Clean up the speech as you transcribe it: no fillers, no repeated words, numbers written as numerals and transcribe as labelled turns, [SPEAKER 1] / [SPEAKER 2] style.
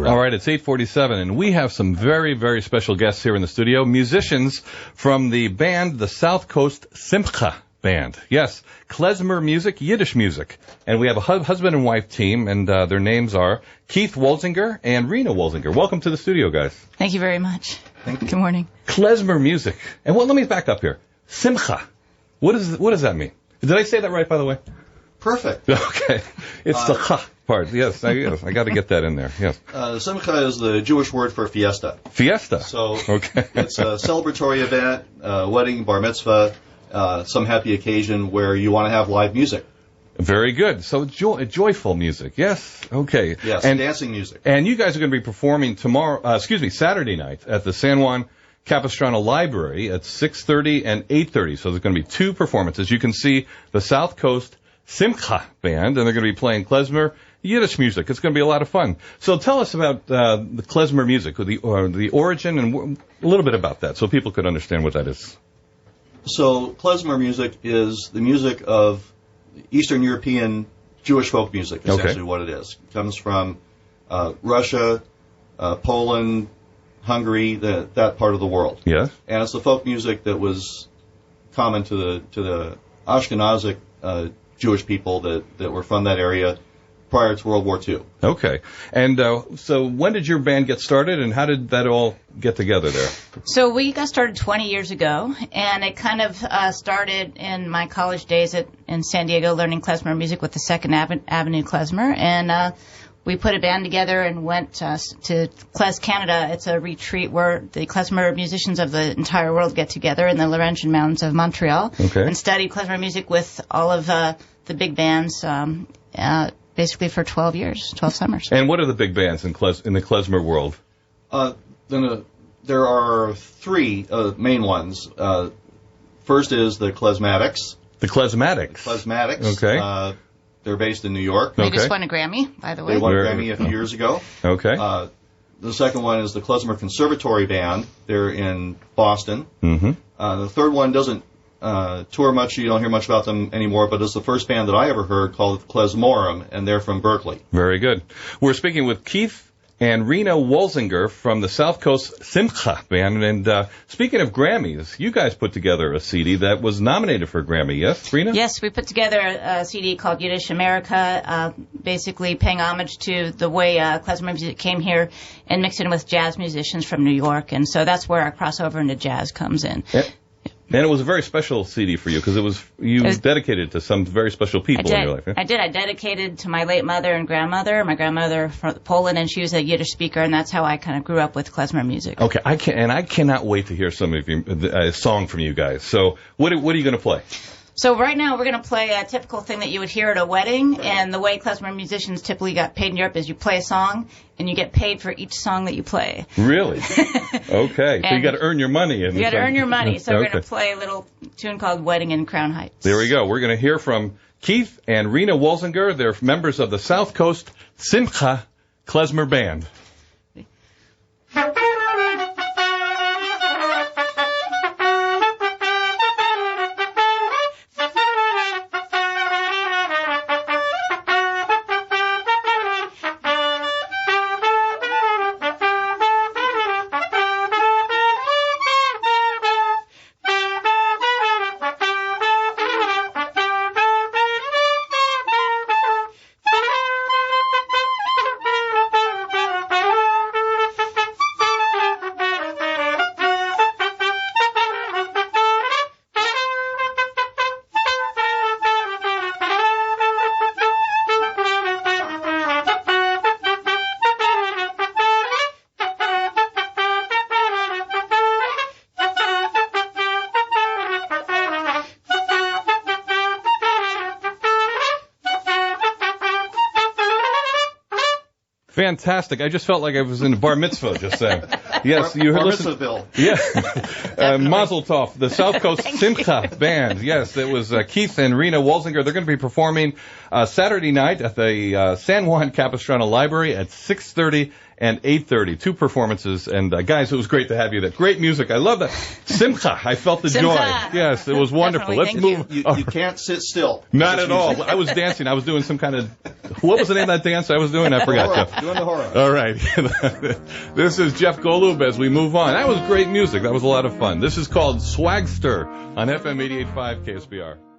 [SPEAKER 1] All right, it's 8:47, and we have some very, very special guests here in the studio, musicians from the band, the South Coast Simcha Band. Yes, Klezmer music, Yiddish music. And we have a husband and wife team, and their names are Keith Wolzinger and Renah Wolzinger. Welcome to the studio, guys.
[SPEAKER 2] Thank you very much.
[SPEAKER 1] Thank you.
[SPEAKER 2] Good morning.
[SPEAKER 1] Klezmer music. And let me back up here. Simcha. What does that mean? Did I say that right, by the way?
[SPEAKER 3] Perfect.
[SPEAKER 1] Okay. It's the cha part. Yes, I got to get that in there. Yes.
[SPEAKER 3] Simcha is the Jewish word for fiesta.
[SPEAKER 1] Fiesta.
[SPEAKER 3] So
[SPEAKER 1] okay.
[SPEAKER 3] It's a celebratory event, wedding, bar mitzvah, some happy occasion where you want to have live music.
[SPEAKER 1] Very good. So joyful music. Yes. Okay.
[SPEAKER 3] Yes, and dancing music.
[SPEAKER 1] And you guys are going to be performing Saturday night at the San Juan Capistrano Library at 6:30 and 8:30. So there's going to be two performances. You can see the South Coast Simcha Band, and they're going to be playing Klezmer Yiddish music. It's going to be a lot of fun. So tell us about the Klezmer music, the origin, and a little bit about that, so people could understand what that is.
[SPEAKER 3] So Klezmer music is the music of Eastern European Jewish folk music, essentially what it is. It comes from Russia, Poland, Hungary, that part of the world.
[SPEAKER 1] Yes.
[SPEAKER 3] And it's the folk music that was common to the Ashkenazic Jewish people that were from that area prior to World War II.
[SPEAKER 1] Okay. And so when did your band get started, and how did that all get together there?
[SPEAKER 2] So we got started 20 years ago, and it kind of started in my college days in San Diego learning klezmer music with the Second Avenue Klezmer, and we put a band together and went to Klez Canada. It's a retreat where the klezmer musicians of the entire world get together in the Laurentian Mountains of Montreal and study klezmer music with all of the big bands, basically for 12 years, 12 summers.
[SPEAKER 1] And what are the big bands in the klezmer world?
[SPEAKER 3] There are three main ones. First is the Klezmatics.
[SPEAKER 1] The Klezmatics?
[SPEAKER 3] Klezmatics.
[SPEAKER 1] Okay.
[SPEAKER 3] They're based in New York.
[SPEAKER 2] They just won a Grammy, by the way.
[SPEAKER 3] They won a Grammy a few years ago.
[SPEAKER 1] Okay.
[SPEAKER 3] The second one is the Klezmer Conservatory Band. They're in Boston.
[SPEAKER 1] Mm-hmm.
[SPEAKER 3] The third one doesn't tour much. You don't hear much about them anymore, but it's the first band that I ever heard called Klezmorum, and they're from Berkeley.
[SPEAKER 1] Very good. We're speaking with Keith and Renah Wolzinger from the South Coast Simcha Band. And speaking of Grammys, you guys put together a CD that was nominated for a Grammy, yes, Renah?
[SPEAKER 2] Yes, we put together a CD called Yiddish America, basically paying homage to the way klezmer music came here and mixed in with jazz musicians from New York. And so that's where our crossover into jazz comes in.
[SPEAKER 1] And it was a very special CD for you because it was dedicated to some very special people in your life. Yeah?
[SPEAKER 2] I did. I dedicated to my late mother and grandmother. My grandmother from Poland, and she was a Yiddish speaker, and that's how I kind of grew up with klezmer music.
[SPEAKER 1] Okay, I cannot wait to hear a song from you guys. So what are you going to play?
[SPEAKER 2] So right now we're going to play a typical thing that you would hear at a wedding, and the way klezmer musicians typically got paid in Europe is you play a song, and you get paid for each song that you play.
[SPEAKER 1] Really? Okay, so you got to earn your money.
[SPEAKER 2] You got to earn your money, so we're going to play a little tune called Wedding in Crown Heights.
[SPEAKER 1] There we go. We're going to hear from Keith and Renah Wolzinger. They're members of the South Coast Simcha Klezmer Band. Fantastic. I just felt like I was in a bar mitzvah just saying. Yes, you heard
[SPEAKER 3] Bar Bill.
[SPEAKER 1] Yeah. Mazel tov. The South Coast Simcha Band. Yes, it was Keith and Renah Wolzinger. They're going to be performing Saturday night at the San Juan Capistrano Library at 6:30 and 8:30. 2 performances. And guys, it was great to have you there. Great music. I love that. Simcha. I felt the joy. Yes, it was wonderful. Let's move.
[SPEAKER 3] You can't sit still.
[SPEAKER 1] Not at all. I was dancing. I was doing some kind of, what was the name of that dance I was doing? I forgot, Jeff.
[SPEAKER 3] Doing the horror.
[SPEAKER 1] All right. This is Jeff Golub as we move on. That was great music. That was a lot of fun. This is called Swagster on FM 88.5 KSBR.